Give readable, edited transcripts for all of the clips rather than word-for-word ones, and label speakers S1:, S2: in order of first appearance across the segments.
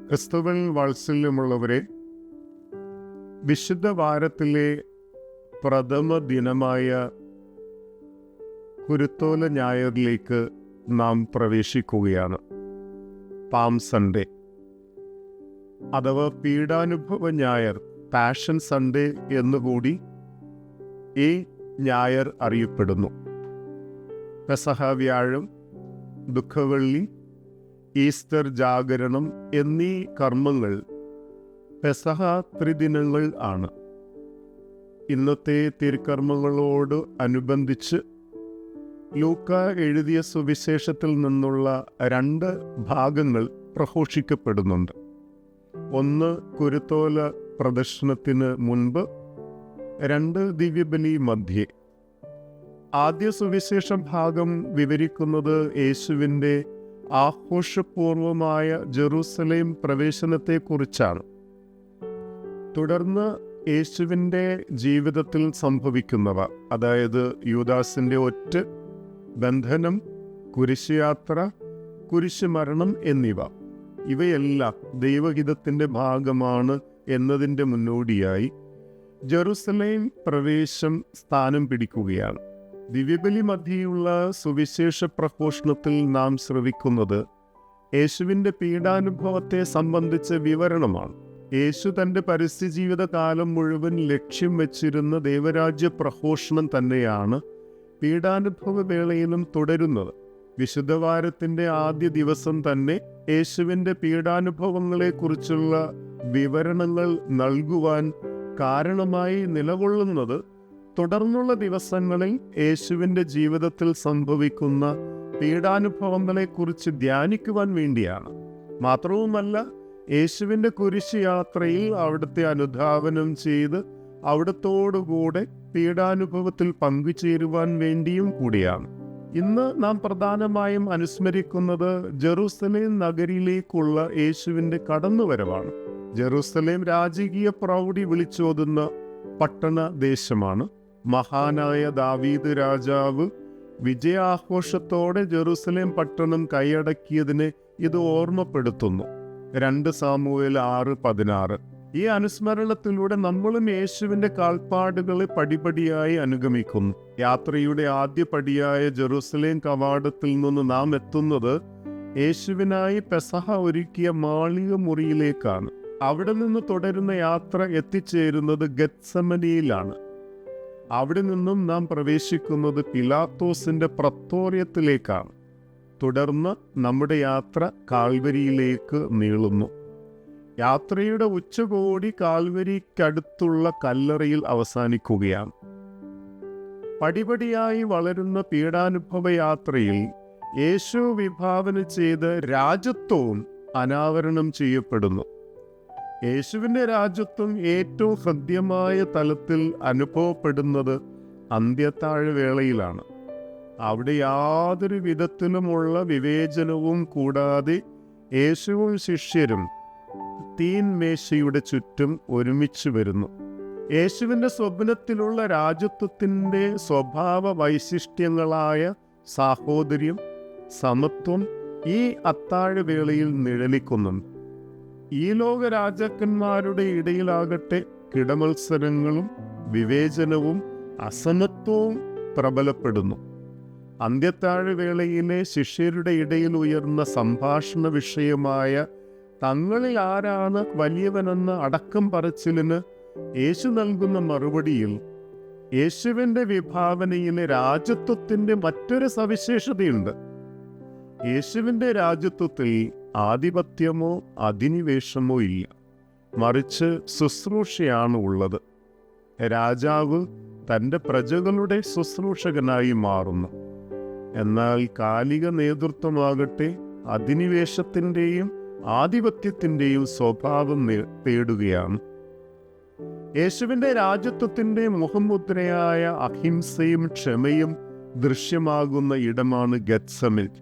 S1: ക്രിസ്തുവിൽ വാത്സല്യമുള്ളവരെ, വിശുദ്ധ വാരത്തിലെ പ്രഥമ ദിനമായ കുരുത്തോല ഞായറിലേക്ക് നാം പ്രവേശിക്കുകയാണ്. പാം സൺഡേ അഥവാ പീഡാനുഭവ ഞായർ, പാഷൻ സൺഡേ എന്നുകൂടി ഈ ഞായർ അറിയപ്പെടുന്നു. പെസഹ വ്യാഴം, ദുഃഖവെള്ളി, ഈസ്റ്റർ ജാഗരണം എന്നീ കർമ്മങ്ങൾ പെസഹ ത്രിദിനങ്ങൾ ആണ്. ഇന്നത്തെ തിരുക്കർമ്മങ്ങളോട് അനുബന്ധിച്ച് ലൂക്ക എഴുതിയ സുവിശേഷത്തിൽ നിന്നുള്ള 2 ഭാഗങ്ങൾ പ്രഘോഷിക്കപ്പെടുന്നുണ്ട്. ഒന്ന് കുരുത്തോല പ്രദർശനത്തിന് മുൻപ്, 2 ദിവ്യബലി മധ്യേ. ആദ്യ സുവിശേഷ ഭാഗം വിവരിക്കുന്നത് യേശുവിൻ്റെ ആഘോഷപൂർവമായ ജെറൂസലേം പ്രവേശനത്തെക്കുറിച്ചാണ്. തുടർന്ന് യേശുവിൻ്റെ ജീവിതത്തിൽ സംഭവിക്കുന്നവ, അതായത് യൂദാസിൻ്റെ ഒറ്റ്, ബന്ധനം, കുരിശുയാത്ര, കുരിശുമരണം എന്നിവ, ഇവയെല്ലാം ദൈവഹിതത്തിൻ്റെ ഭാഗമാണ് എന്നതിൻ്റെ മുന്നോടിയായി ജെറൂസലേം പ്രവേശം സ്ഥാനം പിടിക്കുകയാണ്. ദിവ്യബലി മധ്യയുള്ള സുവിശേഷ പ്രഘോഷണത്തിൽ നാം ശ്രവിക്കുന്നത് യേശുവിൻ്റെ പീഡാനുഭവത്തെ സംബന്ധിച്ച വിവരണമാണ്. യേശു തൻ്റെ പരസ്യജീവിത കാലം മുഴുവൻ ലക്ഷ്യം വെച്ചിരുന്ന ദൈവരാജ്യ പ്രഘോഷണം തന്നെയാണ് പീഡാനുഭവ വേളയിലും തുടരുന്നത്. വിശുദ്ധവാരത്തിൻ്റെ ആദ്യ ദിവസം തന്നെ യേശുവിൻ്റെ പീഡാനുഭവങ്ങളെക്കുറിച്ചുള്ള വിവരണങ്ങൾ നൽകുവാൻ കാരണമായി നിലകൊള്ളുന്നത് തുടർന്നുള്ള ദിവസങ്ങളിൽ യേശുവിൻ്റെ ജീവിതത്തിൽ സംഭവിക്കുന്ന പീഡാനുഭവങ്ങളെക്കുറിച്ച് ധ്യാനിക്കുവാൻ വേണ്ടിയാണ്. മാത്രവുമല്ല, യേശുവിൻ്റെ കുരിശ് യാത്രയിൽ അവിടുത്തെ അനുധാവനം ചെയ്ത് അവിടത്തോടുകൂടെ പീഡാനുഭവത്തിൽ പങ്കുചേരുവാൻ വേണ്ടിയും കൂടിയാണ്. ഇന്ന് നാം പ്രധാനമായും അനുസ്മരിക്കുന്നത് ജെറൂസലേം നഗരിയിലേക്കുള്ള യേശുവിൻ്റെ കടന്നുവരവാണ്. ജെറൂസലേം രാജകീയ പ്രൗഢി വിളിച്ചോതുന്ന പട്ടണ ദേശമാണ്. മഹാനായ ദാവീദ് രാജാവ് വിജയാഘോഷത്തോടെ ജെറൂസലേം പട്ടണം കൈയടക്കിയതിനെ ഇത് ഓർമ്മപ്പെടുത്തുന്നു. 2 സാമുവേൽ 6:16. ഈ അനുസ്മരണത്തിലൂടെ നമ്മളും യേശുവിൻ്റെ കാൽപ്പാടുകളെ പടിപടിയായി അനുഗമിക്കുന്നു. യാത്രയുടെ ആദ്യ പടിയായ ജെറൂസലേം കവാടത്തിൽ നിന്ന് നാം എത്തുന്നത് യേശുവിനായി പെസഹ ഒരുക്കിയ മാളിക മുറിയിലേക്കാണ്. അവിടെ നിന്ന് തുടരുന്ന യാത്ര എത്തിച്ചേരുന്നത് ഗെത്സമനിയിലാണ്. അവിടെ നിന്നും നാം പ്രവേശിക്കുന്നത് പിലാത്തോസിൻ്റെ പ്രത്തോറിയത്തിലേക്കാണ്. തുടർന്ന് നമ്മുടെ യാത്ര കാൽവരിയിലേക്ക് നീളുന്നു. യാത്രയുടെ ഉച്ചകോടി കാൽവരിക്കടുത്തുള്ള കല്ലറയിൽ അവസാനിക്കുകയാണ്. പടിപടിയായി വളരുന്ന പീഡാനുഭവ യാത്രയിൽ യേശു വിഭാവന ചെയ്ത രാജത്വവും അനാവരണം ചെയ്യപ്പെടുന്നു. യേശുവിൻ്റെ രാജ്യത്വം ഏറ്റവും ഹൃദ്യമായ തലത്തിൽ അനുഭവപ്പെടുന്നത് അന്ത്യത്താഴവേളയിലാണ്. അവിടെ യാതൊരു വിധത്തിലുമുള്ള വിവേചനവും കൂടാതെ യേശുവും ശിഷ്യരും തീൻമേശയുടെ ചുറ്റും ഒരുമിച്ച് വരുന്നു. യേശുവിൻ്റെ സ്വപ്നത്തിലുള്ള രാജ്യത്വത്തിൻ്റെ സ്വഭാവ വൈശിഷ്ട്യങ്ങളായ സാഹോദര്യം, സമത്വം ഈ അത്താഴവേളയിൽ നിഴലിക്കുന്നുണ്ട്. ഈ ലോക രാജാക്കന്മാരുടെ ഇടയിലാകട്ടെ കിടമത്സരങ്ങളും വിവേചനവും അസമത്വവും പ്രബലപ്പെടുന്നു. അന്ത്യത്താഴവേളയിലെ ശിഷ്യരുടെ ഇടയിൽ ഉയർന്ന സംഭാഷണ വിഷയമായ തങ്ങളിൽ ആരാണ് വലിയവനെന്ന അടക്കം പറച്ചിലിന് യേശു നൽകുന്ന മറുപടിയിൽ യേശുവിൻ്റെ വിഭാവനയിലെ രാജ്യത്വത്തിൻ്റെ മറ്റൊരു സവിശേഷതയുണ്ട്. യേശുവിൻ്റെ രാജ്യത്വത്തിൽ ആധിപത്യമോ അധിനിവേശമോ ഇല്ല, മറിച്ച് ശുശ്രൂഷയാണ് ഉള്ളത്. രാജാവ് തൻ്റെ പ്രജകളുടെ ശുശ്രൂഷകനായി മാറുന്നു. എന്നാൽ കാലിക നേതൃത്വമാകട്ടെ അധിനിവേശത്തിൻ്റെയും ആധിപത്യത്തിൻ്റെയും സ്വഭാവം തേടുകയാണ്. യേശുവിൻ്റെ രാജ്യത്വത്തിൻ്റെ മുഖമുദ്രയായ അഹിംസയും ക്ഷമയും ദൃശ്യമാകുന്ന ഇടമാണ് ഗെത്സമനി.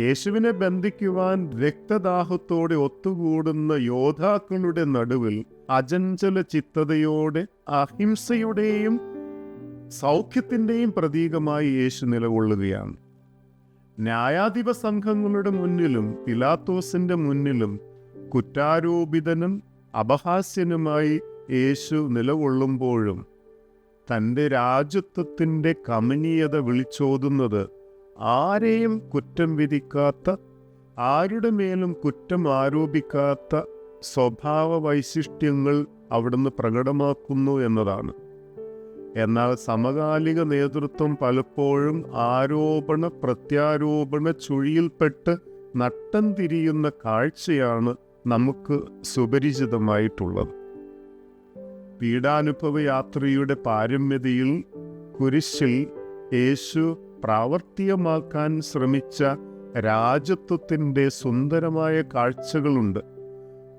S1: യേശുവിനെ ബന്ധിക്കുവാൻ രക്തദാഹത്തോടെ ഒത്തുകൂടുന്ന യോദ്ധാക്കളുടെ നടുവിൽ അചഞ്ചല ചിത്തതയോടെ അഹിംസയുടെയും സൗഖ്യത്തിൻ്റെയും പ്രതീകമായി യേശു നിലകൊള്ളുകയാണ്. ന്യായാധിപ സംഘങ്ങളുടെ മുന്നിലും പിലാത്തോസിന്റെ മുന്നിലും കുറ്റാരോപിതനും അപഹാസ്യനുമായി യേശു നിലകൊള്ളുമ്പോഴും തൻ്റെ രാജത്വത്തിൻ്റെ കമനീയത വിളിച്ചോതുന്നത് ആരെയും കുറ്റം വിധിക്കാത്ത, ആരുടെ മേലും കുറ്റം ആരോപിക്കാത്ത സ്വഭാവ വൈശിഷ്ട്യങ്ങൾ അവിടുന്ന് പ്രകടമാക്കുന്നു എന്നതാണ്. എന്നാൽ സമകാലിക നേതൃത്വം പലപ്പോഴും ആരോപണ പ്രത്യാരോപണ ചുഴിയിൽപ്പെട്ട് നട്ടം തിരിയുന്ന കാഴ്ചയാണ് നമുക്ക് സുപരിചിതമായിട്ടുള്ളത്. പീഡാനുഭവ യാത്രയുടെ പാരമ്യതയിൽ കുരിശിൽ യേശു പ്രാവർത്തികമാക്കാൻ ശ്രമിച്ച രാജത്വത്തിൻ്റെ സുന്ദരമായ കാഴ്ചകളുണ്ട്.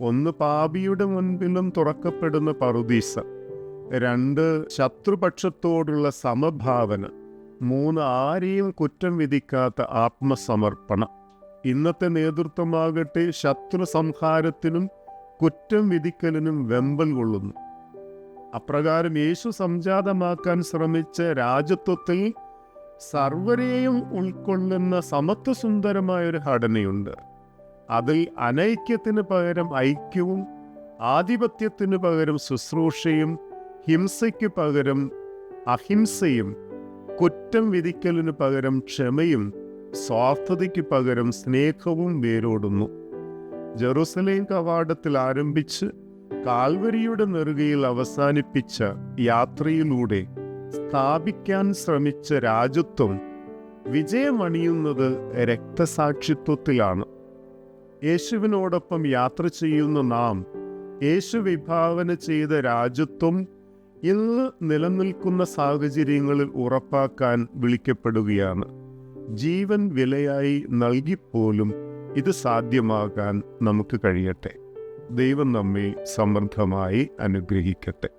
S1: ഒന്ന്, പാപിയുടെ മുൻപിലും തുറക്കപ്പെടുന്ന പറുദീസ. 2, ശത്രുപക്ഷത്തോടുള്ള സമഭാവന. 3, ആരെയും കുറ്റം വിധിക്കാത്ത ആത്മസമർപ്പണം. ഇന്നത്തെ നേതൃത്വമാകട്ടെ ശത്രു സംഹാരത്തിനും കുറ്റം വിധിക്കലിനും വെമ്പൽ കൊള്ളുന്നു. അപ്രകാരം യേശു സംജാതമാക്കാൻ ശ്രമിച്ച രാജത്വത്തിൽ സർവരെയും ഉൾക്കൊള്ളുന്ന സമത്വസുന്ദരമായൊരു ഘടനയുണ്ട്. അതിൽ അനൈക്യത്തിന് പകരം ഐക്യവും, ആധിപത്യത്തിന് പകരം ശുശ്രൂഷയും, ഹിംസയ്ക്ക് പകരം അഹിംസയും, കുറ്റം വിധിക്കലിന് പകരം ക്ഷമയും, സ്വാർത്ഥതയ്ക്ക് പകരം സ്നേഹവും വേരോടുന്നു. ജെറുസലേം കവാടത്തിൽ ആരംഭിച്ച് കാൽവരിയുടെ നെറുകയിൽ അവസാനിപ്പിച്ച യാത്രയിലൂടെ സ്ഥാപിക്കാൻ ശ്രമിച്ച രാജത്വം വിജയമണിയുന്നത് രക്തസാക്ഷിത്വത്തിലാണ്. യേശുവിനോടൊപ്പം യാത്ര ചെയ്യുന്ന നാം യേശു വിഭാവന ചെയ്ത രാജത്വം ഇന്ന് നിലനിൽക്കുന്ന സാഹചര്യങ്ങളിൽ ഉറപ്പാക്കാൻ വിളിക്കപ്പെടുകയാണ്. ജീവൻ വിലയായി നൽകിപ്പോലും ഇത് സാധ്യമാകാൻ നമുക്ക് കഴിയട്ടെ. ദൈവം നമ്മെ സമൃദ്ധമായി അനുഗ്രഹിക്കട്ടെ.